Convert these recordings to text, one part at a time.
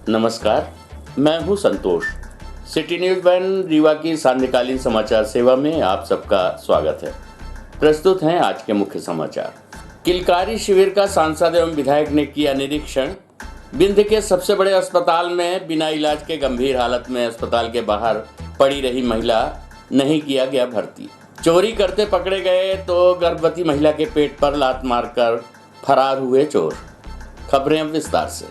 नमस्कार, मैं हूं संतोष। सिटी न्यूज़ वन रीवा की सांध्यकालीन समाचार सेवा में आप सबका स्वागत है। प्रस्तुत हैं आज के मुख्य समाचार। किलकारी शिविर का सांसद एवं विधायक ने किया निरीक्षण। विंध्य के सबसे बड़े अस्पताल में बिना इलाज के गंभीर हालत में अस्पताल के बाहर पड़ी रही महिला नहीं किया गया भर्ती। चोरी करते पकड़े गए तो गर्भवती महिला के पेट पर लात मारकर फरार हुए चोर। खबरें अब विस्तार से।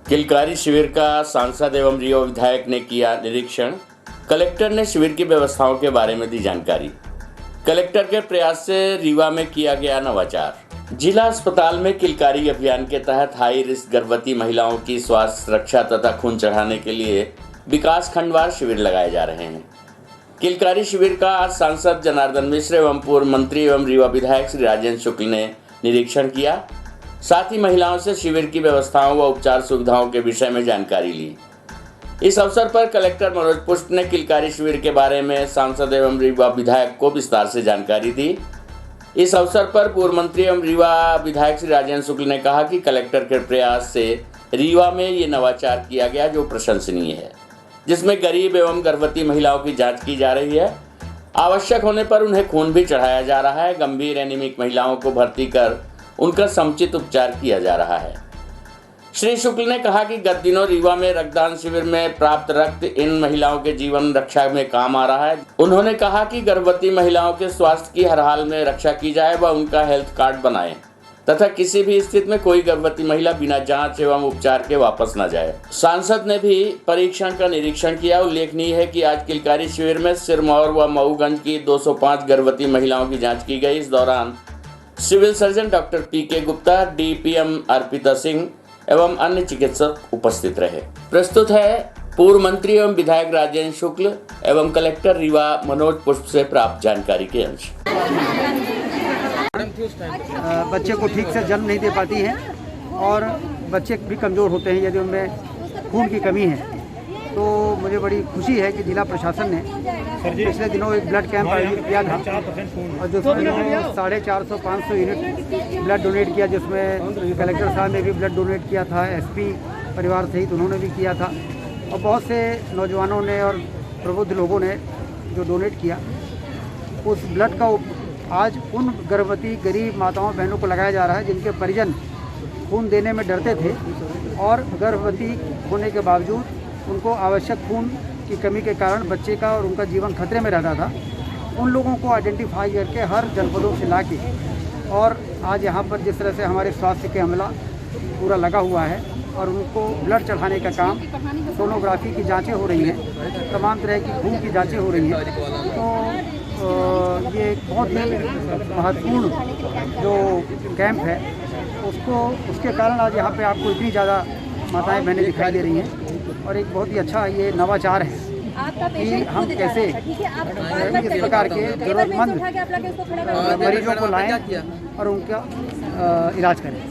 किलकारी शिविर का सांसद एवं रीवा विधायक ने किया निरीक्षण। कलेक्टर ने शिविर की व्यवस्थाओं के बारे में दी जानकारी। कलेक्टर के प्रयास से रीवा में किया गया नवाचार। जिला अस्पताल में किलकारी अभियान के तहत हाई रिस्क गर्भवती महिलाओं की स्वास्थ्य रक्षा तथा खून चढ़ाने के लिए विकास खंडवार शिविर लगाए जा रहे हैं। किलकारी शिविर का आज सांसद जनार्दन मिश्र एवं पूर्व मंत्री एवं रीवा विधायक श्री राजेंद्र शुक्ल ने निरीक्षण किया। साथ ही महिलाओं से शिविर की व्यवस्थाओं व उपचार सुविधाओं के विषय में जानकारी ली। इस अवसर पर कलेक्टर मनोज पुष्प ने किलकारी शिविर के बारे में सांसद एवं रीवा विधायक को विस्तार से जानकारी दी। इस अवसर पर पूर्व मंत्री एवं रीवा विधायक श्री राजेंद्र शुक्ल ने कहा कि कलेक्टर के प्रयास से रीवा में ये नवाचार किया गया जो प्रशंसनीय है, जिसमें गरीब एवं गर्भवती महिलाओं की जाँच की जा रही है। आवश्यक होने पर उन्हें खून भी चढ़ाया जा रहा है। गंभीर एनीमिक महिलाओं को भर्ती कर उनका समुचित उपचार किया जा रहा है। श्री शुक्ल ने कहा कि गत दिनों रीवा में रक्तदान शिविर में प्राप्त रक्त इन महिलाओं के जीवन रक्षा में काम आ रहा है। उन्होंने कहा कि गर्भवती महिलाओं के स्वास्थ्य की हर हाल में रक्षा की जाए व उनका हेल्थ कार्ड बनाएं तथा किसी भी स्थिति में कोई गर्भवती महिला बिना जांच एवं उपचार के वापस न जाए। सांसद ने भी परीक्षण का निरीक्षण किया। उल्लेखनीय है कि आज किलकारी शिविर में सिरमौर व मऊगंज की 205 गर्भवती महिलाओं की जाँच की गई। इस दौरान civil surgeon doctor P K. Gupta, DPM Arpita Singh एवं अन्य चिकित्सक उपस्थित रहे। प्रस्तुत है पूर्व मंत्री एवं विधायक राजेंद्र शुक्ल एवं कलेक्टर रीवा मनोज पुष्प से प्राप्त जानकारी के अंश। बच्चे को ठीक से जन्म नहीं दे पाती हैं और बच्चे भी कमज़ोर होते हैं यदि उनमें खून की कमी है। तो मुझे बड़ी खुशी है कि जिला प्रशासन ने पिछले दिनों एक ब्लड कैंप आयोजित किया था और जिसमें 450-500 यूनिट ब्लड डोनेट किया, जिसमें कलेक्टर साहब ने भी ब्लड डोनेट किया था, एसपी परिवार सहित उन्होंने भी किया था और बहुत से नौजवानों ने और प्रबुद्ध लोगों ने जो डोनेट किया। उस ब्लड का आज उन गर्भवती गरीब माताओं बहनों को लगाया जा रहा है जिनके परिजन खून देने में डरते थे और गर्भवती होने के बावजूद उनको आवश्यक खून की कमी के कारण बच्चे का और उनका जीवन खतरे में रहता था। उन लोगों को आइडेंटिफाई करके हर जनपदों से लाके और आज यहाँ पर जिस तरह से हमारे स्वास्थ्य के अमला पूरा लगा हुआ है और उनको ब्लड चढ़ाने का काम, सोनोग्राफी की जांचें हो रही हैं, तमाम तरह की खून की जांचें हो रही हैं। तो ये एक बहुत ही महत्वपूर्ण जो कैंप है उसके कारण आज यहाँ पे आपको इतनी ज़्यादा माताएं बहनें दिखाई दे रही हैं और एक बहुत ही अच्छा ये नवाचार है कि हम कैसे इस प्रकार के जरूरतमंद मरीजों को लाएं और उनका इलाज करें।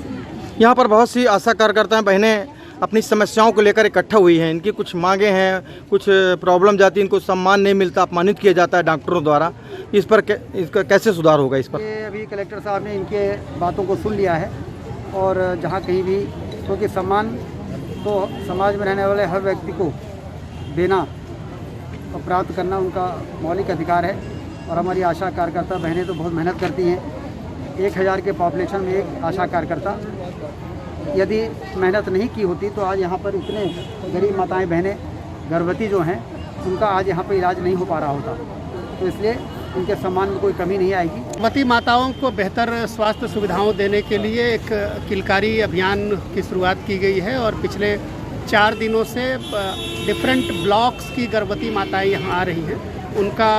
यहाँ पर बहुत सी आशा कार्यकर्ताएं बहनें अपनी समस्याओं को लेकर इकट्ठा हुई हैं। इनकी कुछ मांगे हैं, कुछ प्रॉब्लम जाती है, इनको सम्मान नहीं मिलता, अपमानित किया जाता है डॉक्टरों द्वारा। इस पर इसका कैसे सुधार होगा? इस पर अभी कलेक्टर साहब ने इनके बातों को सुन लिया है और जहाँ कहीं भी क्योंकि सम्मान तो समाज में रहने वाले हर व्यक्ति को देना और प्राप्त करना उनका मौलिक अधिकार है और हमारी आशा कार्यकर्ता बहनें तो बहुत मेहनत करती हैं। 1000 के पॉपुलेशन में एक आशा कार्यकर्ता यदि मेहनत नहीं की होती तो आज यहाँ पर इतने गरीब माताएं बहनें गर्भवती जो हैं उनका आज यहाँ पर इलाज नहीं हो पा रहा होता। तो इसलिए उनके सम्मान में कोई कमी नहीं आएगी। गर्भवती माताओं को बेहतर स्वास्थ्य सुविधाओं देने के लिए एक किलकारी अभियान की शुरुआत की गई है और पिछले 4 दिनों से डिफरेंट ब्लॉक्स की गर्भवती माताएं यहाँ आ रही हैं। उनका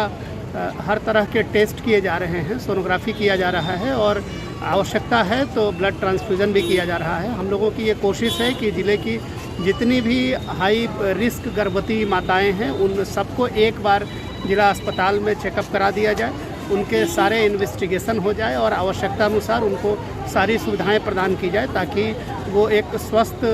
हर तरह के टेस्ट किए जा रहे हैं, सोनोग्राफी किया जा रहा है और आवश्यकता है तो ब्लड ट्रांसफ्यूज़न भी किया जा रहा है। हम लोगों की ये कोशिश है कि ज़िले की जितनी भी हाई रिस्क गर्भवती माताएं हैं उन सबको एक बार जिला अस्पताल में चेकअप करा दिया जाए, उनके सारे इन्वेस्टिगेशन हो जाए और आवश्यकता अनुसार उनको सारी सुविधाएं प्रदान की जाए ताकि वो एक स्वस्थ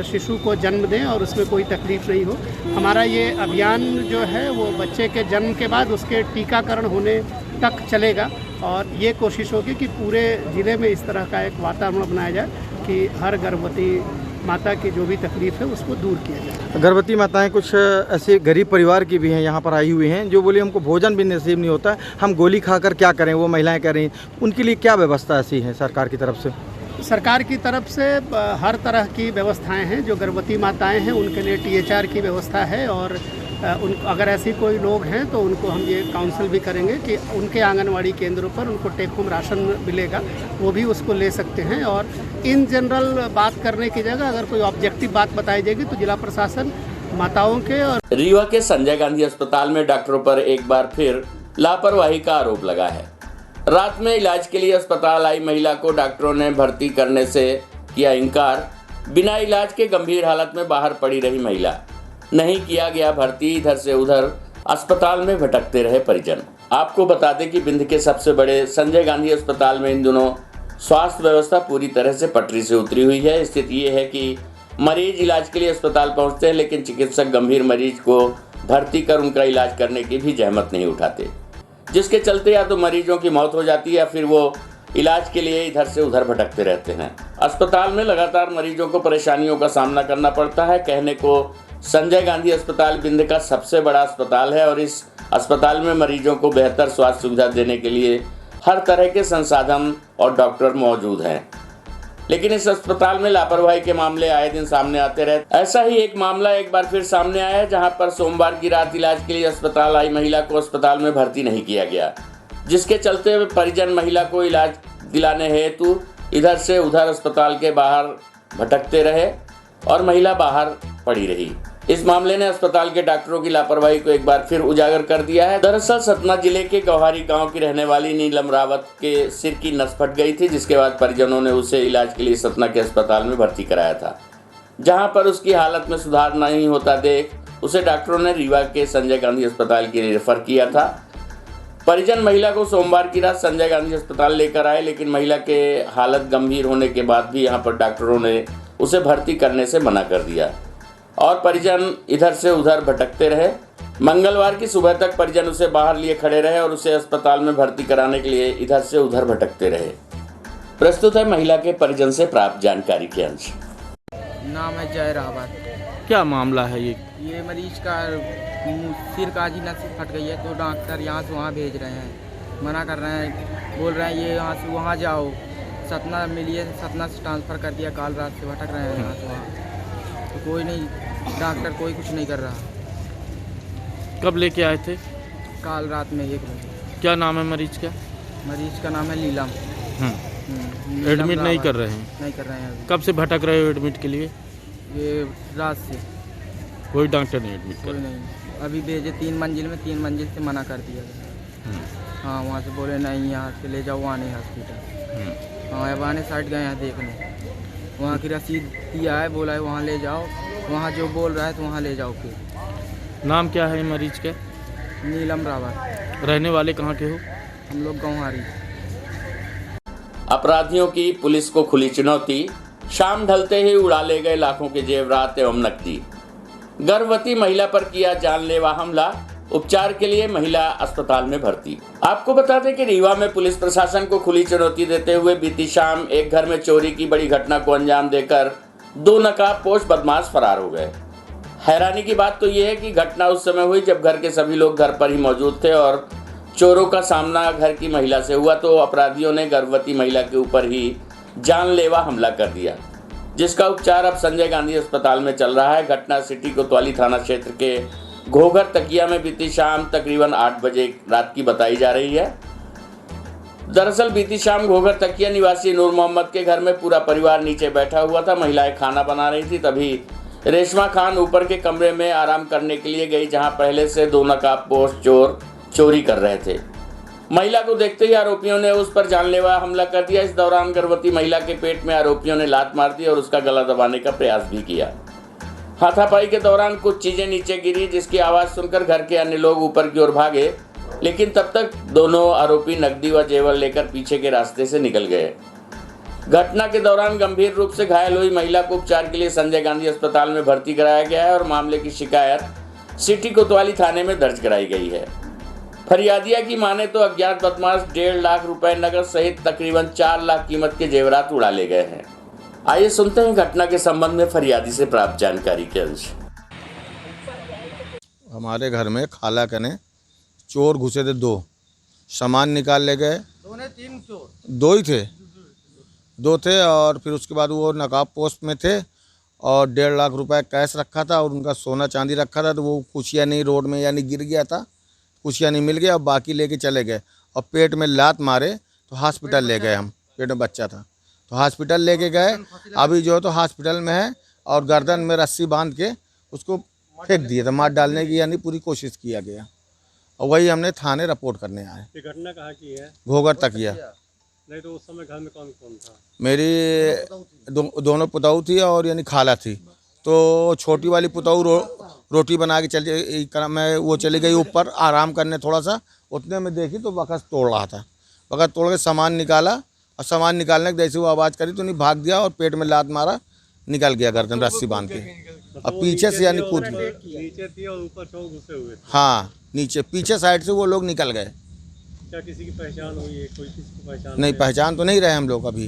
शिशु को जन्म दें और उसमें कोई तकलीफ़ नहीं हो। हमारा ये अभियान जो है वो बच्चे के जन्म के बाद उसके टीकाकरण होने तक चलेगा और ये कोशिश होगी कि पूरे ज़िले में इस तरह का एक वातावरण बनाया जाए कि हर गर्भवती माता की जो भी तकलीफ़ है उसको दूर किया जाए। गर्भवती माताएं कुछ ऐसे गरीब परिवार की भी हैं, यहाँ पर आई हुई हैं, जो बोली हमको भोजन भी नसीब नहीं होता है, हम गोली खाकर क्या करें, वो महिलाएं कह रही हैं। उनके लिए क्या व्यवस्था ऐसी है सरकार की तरफ से? सरकार की तरफ से हर तरह की व्यवस्थाएं हैं। जो गर्भवती माताएं हैं उनके लिए THR की व्यवस्था है, और अगर ऐसी कोई लोग हैं तो उनको हम ये काउंसिल भी करेंगे कि उनके आंगनवाड़ी केंद्रों पर उनको टेक होम राशन मिलेगा, वो भी उसको ले सकते हैं। और इन जनरल बात करने की जगह अगर कोई ऑब्जेक्टिव बात बताई जाएगी तो जिला प्रशासन माताओं के और रीवा के संजय गांधी अस्पताल में डॉक्टरों पर एक बार फिर लापरवाही का आरोप लगा है। रात में इलाज के लिए अस्पताल आई महिला को डॉक्टरों ने भर्ती करने से किया इनकार। बिना इलाज के गंभीर हालत में बाहर पड़ी रही महिला, नहीं किया गया भर्ती, इधर से उधर अस्पताल में भटकते रहे परिजन। आपको बता दें कि विंध्य के सबसे बड़े संजय गांधी अस्पताल में इन दिनों स्वास्थ्य व्यवस्था पूरी तरह से पटरी से उतरी हुई है। स्थिति ये है कि मरीज इलाज के लिए अस्पताल पहुंचते हैं, लेकिन चिकित्सक गंभीर मरीज को भर्ती कर उनका इलाज करने की भी जहमत नहीं उठाते, जिसके चलते या तो मरीजों की मौत हो जाती है या फिर वो इलाज के लिए इधर से उधर भटकते रहते हैं। अस्पताल में लगातार मरीजों को परेशानियों का सामना करना पड़ता है। कहने को संजय गांधी अस्पताल विंध्य का सबसे बड़ा अस्पताल है और इस अस्पताल में मरीजों को बेहतर स्वास्थ्य सुविधा देने के लिए हर तरह के संसाधन और डॉक्टर मौजूद हैं, लेकिन इस अस्पताल में लापरवाही के मामले आए दिन सामने आते रहते। ऐसा ही एक मामला एक बार फिर सामने आया है, जहां पर सोमवार की रात इलाज के लिए अस्पताल आई महिला को अस्पताल में भर्ती नहीं किया गया, जिसके चलते परिजन महिला को इलाज दिलाने हेतु इधर से उधर अस्पताल के बाहर भटकते रहे और महिला बाहर पड़ी रही। इस मामले ने अस्पताल के डॉक्टरों की लापरवाही को एक बार फिर उजागर कर दिया है। दरअसल सतना जिले के गौहारी गांव की रहने वाली नीलम रावत के सिर की नस फट गई थी, जिसके बाद परिजनों ने उसे इलाज के लिए सतना के अस्पताल में भर्ती कराया था, जहां पर उसकी हालत में सुधार नहीं होता देख उसे डॉक्टरों ने रीवा के संजय गांधी अस्पताल के लिए रेफर किया था। परिजन महिला को सोमवार की रात संजय गांधी अस्पताल लेकर आए, लेकिन महिला के हालत गंभीर होने के बाद भी यहां पर डॉक्टरों ने उसे भर्ती करने से मना कर दिया और परिजन इधर से उधर भटकते रहे। मंगलवार की सुबह तक परिजन उसे बाहर लिए खड़े रहे और उसे अस्पताल में भर्ती कराने के लिए इधर से उधर भटकते रहे। प्रस्तुत है महिला के परिजन से प्राप्त जानकारी के अंश। नाम है जय रावत। क्या मामला है ये मरीज का सिर का जी नस फट गई है, तो डॉक्टर यहाँ से वहाँ भेज रहे हैं, मना कर रहे हैं, बोल रहे हैं ये यहाँ से वहाँ जाओ, सतना मिलिए, सतना से ट्रांसफ़र कर दिया। काल रात से भटक रहे हैं यहाँ से वहाँ, तो कोई नहीं, डॉक्टर कोई कुछ नहीं कर रहा। कब लेके आए थे? काल रात में 1 बजे। क्या नाम है मरीज का? मरीज का नाम है लीलम। एडमिट नहीं कर रहे हैं? नहीं कर रहे हैं अभी। कब से भटक रहे हो एडमिट के लिए? ये रात से। कोई डॉक्टर नहीं एडमिट कर? कोई नहीं, अभी भेजे 3 मंजिल में, 3 मंजिल से मना कर दिया गया। हाँ, वहाँ से बोले नहीं यहाँ से ले जाओ वानी हॉस्पिटल। हाँ, वानी साइड गए हैं देखने, वहाँ की रसीद दिया है, बोला है वहाँ ले जाओ, वहाँ जो बोल रहा है तो वहाँ ले जाओ। फिर नाम क्या है मरीज का? नीलम रावत। रहने वाले कहाँ के हो? हम लोग गौहारी। अपराधियों की पुलिस को खुली चुनौती, शाम ढलते ही उड़ा ले गए लाखों के जेवरात एवं नकदी। गर्भवती महिला पर किया जानलेवा हमला, उपचार के लिए महिला अस्पताल में भर्ती। आपको बता दें कि रीवा में पुलिस प्रशासन को खुली चुनौती देते हुए बीती शाम एक घर में चोरी की बड़ी घटना को अंजाम देकर 2 नकाबपोश बदमाश फरार हो गए। हैरानी की बात तो यह है कि घटना उस समय हुई जब घर के सभी लोग घर पर ही मौजूद थे और चोरों का सामना घर की महिला से हुआ, तो अपराधियों ने गर्भवती महिला के ऊपर ही जानलेवा हमला कर दिया, जिसका उपचार अब संजय गांधी अस्पताल में चल रहा है। घटना सिटी कोतवाली थाना क्षेत्र के घोघर तकिया में बीती शाम तकरीबन 8 बजे रात की बताई जा रही है। दरअसल बीती शाम घोघर तकिया निवासी नूर मोहम्मद के घर में पूरा परिवार नीचे बैठा हुआ था। महिलाएं खाना बना रही थी, तभी रेशमा खान ऊपर के कमरे में आराम करने के लिए गई, जहां पहले से 2 नकाबपोश चोर चोरी कर रहे थे। महिला को देखते ही आरोपियों ने उस पर जानलेवा हमला कर दिया। इस दौरान गर्भवती महिला के पेट में आरोपियों ने लात मार दी और उसका गला दबाने का प्रयास भी किया। हाथापाई के दौरान कुछ चीजें नीचे गिरी, जिसकी आवाज सुनकर घर के अन्य लोग ऊपर की ओर भागे, लेकिन तब तक दोनों आरोपी नकदी व जेवर लेकर पीछे के रास्ते से निकल गए। घटना के दौरान गंभीर रूप से घायल हुई महिला को उपचार के लिए संजय गांधी अस्पताल में भर्ती कराया गया है और मामले की शिकायत सिटी कोतवाली थाने में दर्ज कराई गई है। फरियादिया की माने तो अज्ञात बदमाश 1.5 लाख रुपए नगद सहित तकरीबन 4 लाख कीमत के जेवरात उड़ा ले गए हैं। आइए सुनते हैं घटना के संबंध में फरियादी से प्राप्त जानकारी के अंश। हमारे घर में खाला कने चोर घुसे थे, 2 सामान निकाल ले गए। 2 ही थे, 2 थे। और फिर उसके बाद वो नकाब पोस्ट में थे और 1.5 लाख रुपए कैश रखा था और उनका सोना चांदी रखा था। तो वो कुछिया नहीं रोड में यानी गिर गया था, कुछिया नहीं मिल गया और बाकी लेके चले गए। और पेट में लात मारे तो हॉस्पिटल ले गए हम, पेट में बच्चा था तो हॉस्पिटल लेके गए। अभी जो है तो हॉस्पिटल में है और गर्दन में रस्सी बांध के उसको फेंक दिया था, मार डालने की यानी पूरी कोशिश किया गया। और वही हमने थाने रिपोर्ट करने आए। ये घटना कहाँ की है? घोघर तक किया। नहीं तो उस समय घर में कौन कौन था? मेरी दोनों पुताऊ थी और यानी खाला थी। तो छोटी वाली पुताऊ रोटी बना के मैं वो चली गई ऊपर आराम करने थोड़ा सा। उतने में देखी तो बखत तोड़ रहा था, बखत तोड़ के सामान निकाला और सामान निकालने के जैसे वो आवाज़ करी तो नहीं भाग गया और पेट में लात मारा, निकल गया गर्दन रस्सी बांध के। और पीछे से यानी कूद नीचे थी और ऊपर चोर घुसे हुए थे। हाँ, नीचे पीछे साइड से वो लोग निकल गए। क्या किसी की पहचान हुई है? कोई किसी की पहचान नहीं, पहचान तो नहीं रहे हम लोग अभी।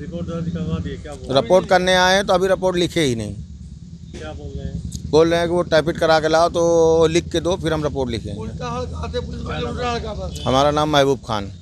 रिपोर्ट दर्ज करवा दिए? क्या बोल रिपोर्ट करने आए हैं तो अभी रिपोर्ट लिखे ही नहीं। क्या बोल रहे हैं? बोल रहे हैं कि वो टाइपिट करा के लाओ तो लिख के दो फिर हम रिपोर्ट लिखेंगे। हमारा नाम महबूब खान।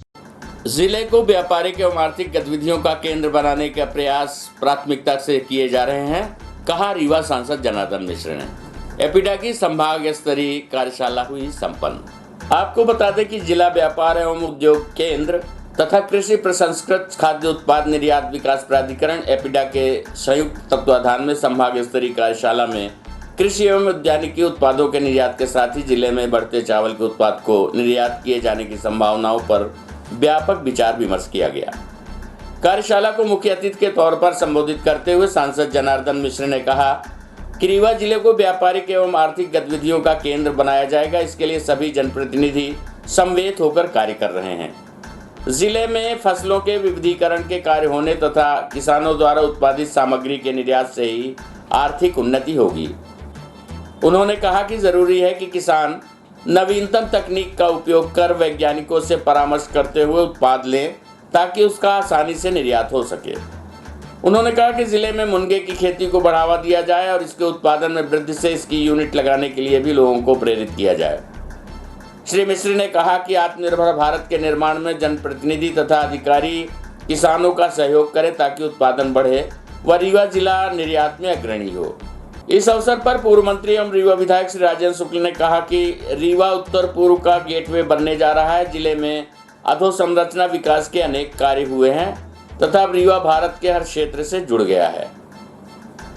जिले को व्यापारिक एवं आर्थिक गतिविधियों का केंद्र बनाने का प्रयास प्राथमिकता से किए जा रहे हैं, कहा रीवा सांसद जनार्दन मिश्र ने। एपीडा की संभाग स्तरीय कार्यशाला हुई संपन्न। आपको बता दें कि जिला व्यापार एवं उद्योग केंद्र तथा कृषि प्रसंस्कृत खाद्य उत्पाद निर्यात विकास प्राधिकरण एपीडा के संयुक्त तत्वाधान में संभाग स्तरीय कार्यशाला में कृषि एवं उद्यानिकी उत्पादों के निर्यात के साथ ही जिले में बढ़ते चावल के उत्पाद को निर्यात किए जाने की संभावनाओं पर व्यापक विचार विमर्श किया गया। कार्यशाला को मुख्य अतिथि के तौर पर संबोधित करते हुए सांसद जनार्दन मिश्र ने कहा कि रीवा जिले को व्यापारिक एवं आर्थिक गतिविधियों का केंद्र बनाया जाएगा। इसके लिए सभी जनप्रतिनिधि समवेत होकर कार्य कर रहे हैं। जिले में फसलों के विविधीकरण के कार्य होने तथा किसानों द्वारा उत्पादित सामग्री के निर्यात से ही आर्थिक उन्नति होगी। उन्होंने कहा कि जरूरी है कि किसान नवीनतम तकनीक का उपयोग कर वैज्ञानिकों से परामर्श करते हुए उत्पाद लें ताकि उसका आसानी से निर्यात हो सके। उन्होंने कहा कि जिले में मुनगे की खेती को बढ़ावा दिया जाए और इसके उत्पादन में वृद्धि से इसकी यूनिट लगाने के लिए भी लोगों को प्रेरित किया जाए। श्री मिश्र ने कहा कि आत्मनिर्भर भारत के निर्माण में जनप्रतिनिधि तथा अधिकारी किसानों का सहयोग करें ताकि उत्पादन बढ़े व रीवा जिला निर्यात में अग्रणी हो। इस अवसर पर पूर्व मंत्री एवं रीवा विधायक श्री राजेंद्र शुक्ल ने कहा कि रीवा उत्तर पूर्व का गेटवे बनने जा रहा है। जिले में अधोसंरचना विकास के अनेक कार्य हुए हैं तथा रीवा भारत के हर क्षेत्र से जुड़ गया है।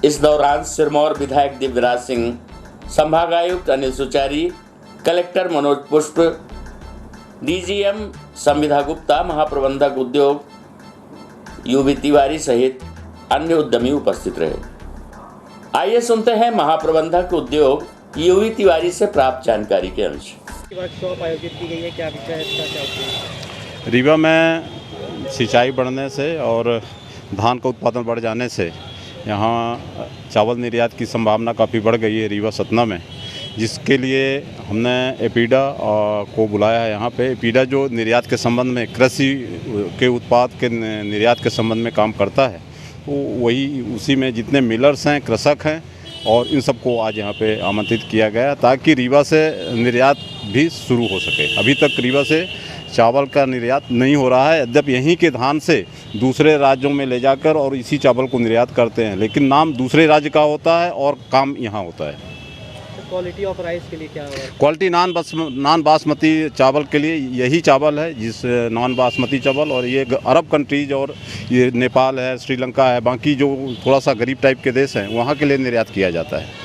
इस दौरान सिरमौर विधायक दिव्यराज सिंह, संभागायुक्त अनिल सुचारी, कलेक्टर मनोज पुष्प, डीजीएम संविधा गुप्ता, महाप्रबंधक उद्योग यूवी तिवारी सहित अन्य उद्यमी उपस्थित रहे। आइए सुनते हैं महाप्रबंधक उद्योग यूवी तिवारी से प्राप्त जानकारी के अंश। वर्कशॉप आयोजित की गई है, क्या विषय है इसका, क्या उद्देश्य? रीवा में सिंचाई बढ़ने से और धान का उत्पादन बढ़ जाने से यहाँ चावल निर्यात की संभावना काफ़ी बढ़ गई है रीवा सतना में, जिसके लिए हमने एपीडा को बुलाया है यहाँ पे। एपीडा जो निर्यात के संबंध में कृषि के उत्पाद के निर्यात के संबंध में काम करता है, तो वही उसी में जितने मिलर्स हैं, कृषक हैं और इन सबको आज यहाँ पे आमंत्रित किया गया ताकि रीवा से निर्यात भी शुरू हो सके। अभी तक रीवा से चावल का निर्यात नहीं हो रहा है, यद्यपि यहीं के धान से दूसरे राज्यों में ले जाकर और इसी चावल को निर्यात करते हैं, लेकिन नाम दूसरे राज्य का होता है और काम यहाँ होता है। क्वालिटी ऑफ राइस के लिए क्या है? क्वालिटी नॉन बासमती चावल के लिए यही चावल है, जिस नॉन बासमती चावल, और ये अरब कंट्रीज और ये नेपाल है, श्रीलंका है, बाकी जो थोड़ा सा गरीब टाइप के देश हैं वहाँ के लिए निर्यात किया जाता है।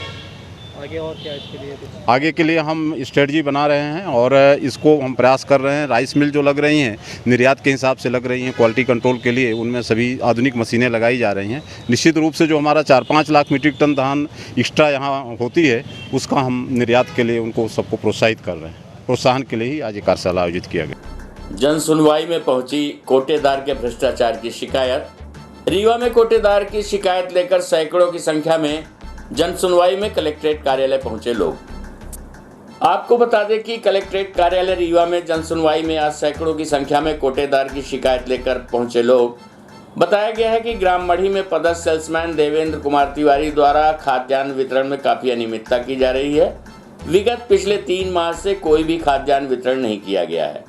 आगे और क्या इसके लिए? आगे के लिए हम स्ट्रेटजी बना रहे हैं और इसको हम प्रयास कर रहे हैं। राइस मिल जो लग रही हैं निर्यात के हिसाब से लग रही हैं क्वालिटी कंट्रोल के लिए, उनमें सभी आधुनिक मशीनें लगाई जा रही हैं। निश्चित रूप से जो हमारा 4-5 लाख मीट्रिक टन धान एक्स्ट्रा यहाँ होती है उसका हम निर्यात के लिए उनको सबको प्रोत्साहित कर रहे हैं। प्रोत्साहन के लिए ही आज ये कार्यशाला आयोजित किया गया। जन सुनवाई में पहुंची कोटेदार के भ्रष्टाचार की शिकायत। रीवा में कोटेदार की शिकायत लेकर सैकड़ों की संख्या में जन सुनवाई में कलेक्ट्रेट कार्यालय पहुंचे लोग। आपको बता दें कि कलेक्ट्रेट कार्यालय रीवा में जन सुनवाई में आज सैकड़ों की संख्या में कोटेदार की शिकायत लेकर पहुंचे लोग बताया गया है कि ग्राम मढ़ी में पदस्थ सेल्समैन देवेंद्र कुमार तिवारी द्वारा खाद्यान्न वितरण में काफ़ी अनियमितता की जा रही है। विगत पिछले 3 माह से कोई भी खाद्यान्न वितरण नहीं किया गया है।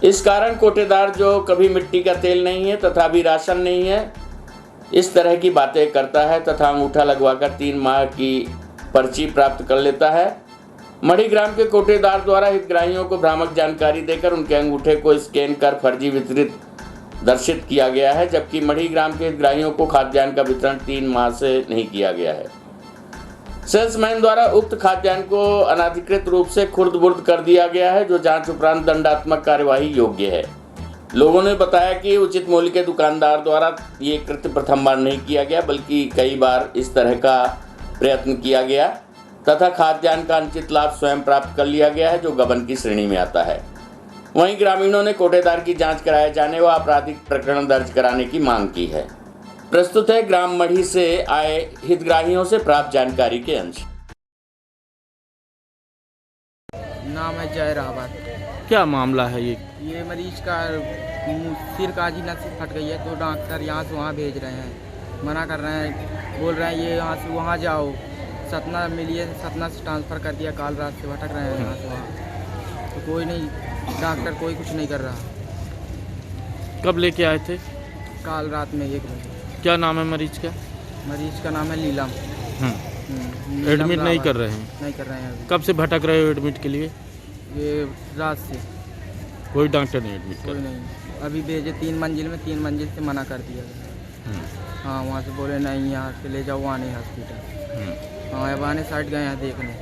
इस कारण कोटेदार जो कभी मिट्टी का तेल नहीं है तथा भी राशन नहीं है, इस तरह की बातें करता है तथा अंगूठा लगवाकर 3 माह की पर्ची प्राप्त कर लेता है। मढ़ी ग्राम के कोटेदार द्वारा हितग्राहियों को भ्रामक जानकारी देकर उनके अंगूठे को स्कैन कर फर्जी वितरित दर्शित किया गया है, जबकि मढ़ी ग्राम के हितग्राहियों को खाद्यान्न का वितरण 3 माह से नहीं किया गया है। सेल्समैन द्वारा उक्त खाद्यान्न को अनाधिकृत रूप से खुर्द-बुर्द कर दिया गया है, जो जांच उपरांत दंडात्मक कार्यवाही योग्य है। लोगों ने बताया कि उचित मूल्य के दुकानदार द्वारा ये कृत्य प्रथम बार नहीं किया गया, बल्कि कई बार इस तरह का प्रयत्न किया गया तथा खाद्यान्न का अनुचित लाभ स्वयं प्राप्त कर लिया गया है, जो गबन की श्रेणी में आता है। वहीं ग्रामीणों ने कोटेदार की जांच कराए जाने व आपराधिक प्रकरण दर्ज कराने की मांग की है। प्रस्तुत है ग्राम मढ़ी से आए हितग्राहियों से प्राप्त जानकारी के अंश। नाम है जय रावत। क्या मामला है ये? ये मरीज का सिर का जी नस फट गई है, तो डॉक्टर यहाँ से वहाँ भेज रहे हैं, मना कर रहे हैं, बोल रहे हैं ये यहाँ से वहाँ जाओ, सतना मिलिए, सतना से ट्रांसफ़र कर दिया। काल रात से भटक रहे हैं यहाँ से वहाँ, तो कोई नहीं, डॉक्टर कोई कुछ नहीं कर रहा। कब लेके आए थे? काल रात में 1 बजे। क्या नाम है मरीज का? मरीज का नाम है लीलम। नीलम एडमिट नहीं रावत। कर रहे हैं? नहीं कर रहे हैं अभी। कब से भटक रहे हो एडमिट के लिए? ये रात से कोई डॉक्टर नहीं एडमिट कोई कर? नहीं, अभी भेजे 3 मंजिल में, 3 मंजिल से मना कर दिया गया। हाँ, वहाँ से बोले नहीं, यहाँ से ले जाओ, वहाँ नहीं हॉस्पिटल। हाँ, अबाने साइड गए हैं देखने,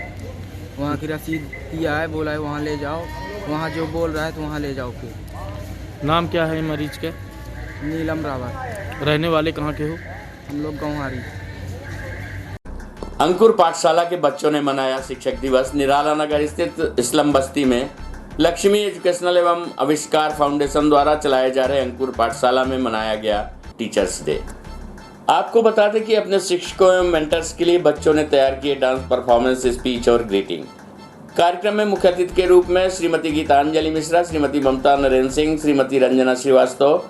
वहाँ की रसीद दिया है, बोला है वहाँ ले जाओ, वहाँ जो बोल रहा है तो वहाँ ले जाओ। फिर नाम क्या है मरीज का? नीलम रावत। रहने वाले कहाँ के हो? हम लोग गंवारी। अंकुर पाठशाला के बच्चों ने मनाया शिक्षक दिवस। निराला नगर स्थित इस्लाम बस्ती में लक्ष्मी एजुकेशनल एवं आविष्कार फाउंडेशन द्वारा चलाए जा रहे अंकुर पाठशाला में मनाया गया टीचर्स डे। आपको बता दें कि अपने शिक्षकों एवं मेंटर्स के लिए बच्चों ने तैयार किए डांस परफॉर्मेंस, स्पीच और ग्रीटिंग। कार्यक्रम में मुख्य अतिथि के रूप में श्रीमती गीतांजलि मिश्रा, श्रीमती ममता नरेंद्र सिंह, श्रीमती रंजना श्रीवास्तव,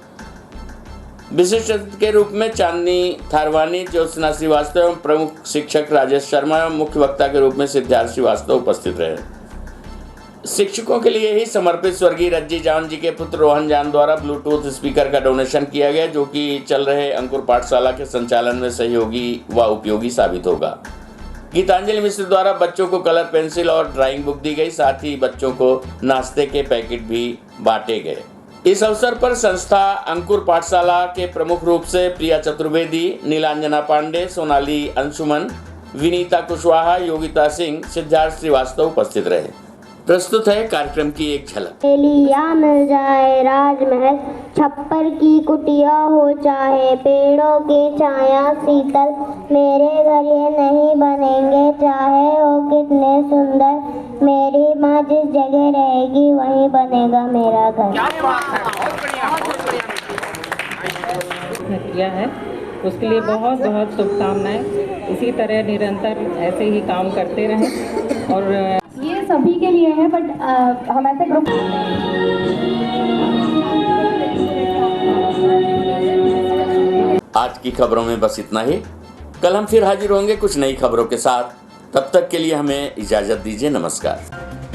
विशिष्ट अतिथि के रूप में चांदनी थारवानी, ज्योत्सना श्रीवास्तव एवं प्रमुख शिक्षक राजेश शर्मा एवं मुख्य वक्ता के रूप में सिद्धार्थ श्रीवास्तव उपस्थित रहे। शिक्षकों के लिए ही समर्पित स्वर्गीय रज्जी जान जी के पुत्र रोहन जान द्वारा ब्लूटूथ स्पीकर का डोनेशन किया गया, जो कि चल रहे अंकुर पाठशाला के संचालन में सहयोगी व उपयोगी साबित होगा। गीतांजलि मिश्र द्वारा बच्चों को कलर पेंसिल और ड्राइंग बुक दी गई, साथ ही बच्चों को नाश्ते के पैकेट भी बांटे गए। इस अवसर पर संस्था अंकुर पाठशाला के प्रमुख रूप से प्रिया चतुर्वेदी, नीलांजना पांडे, सोनाली अंशुमन, विनीता कुशवाहा, योगिता सिंह, सिद्धार्थ श्रीवास्तव उपस्थित रहे। प्रस्तुत है कार्यक्रम की एक झलक। लिया मिल जाए राजमहल, छप्पर की कुटिया हो चाहे पेड़ों की छाया शीतल, मेरे घर ये नहीं बनेंगे चाहे हो कितने सुंदर, मेरी माँ जिस जगह रहेगी वहीं बनेगा मेरा घर। किया है उसके लिए बहुत बहुत शुभकामनाएं। इसी तरह निरंतर ऐसे ही काम करते रहें। और ये सभी के लिए है, बट हम ऐसे ग्रुप आज की खबरों में बस इतना ही। कल हम फिर हाजिर होंगे कुछ नई खबरों के साथ। तब तक के लिए हमें इजाजत दीजिए। नमस्कार।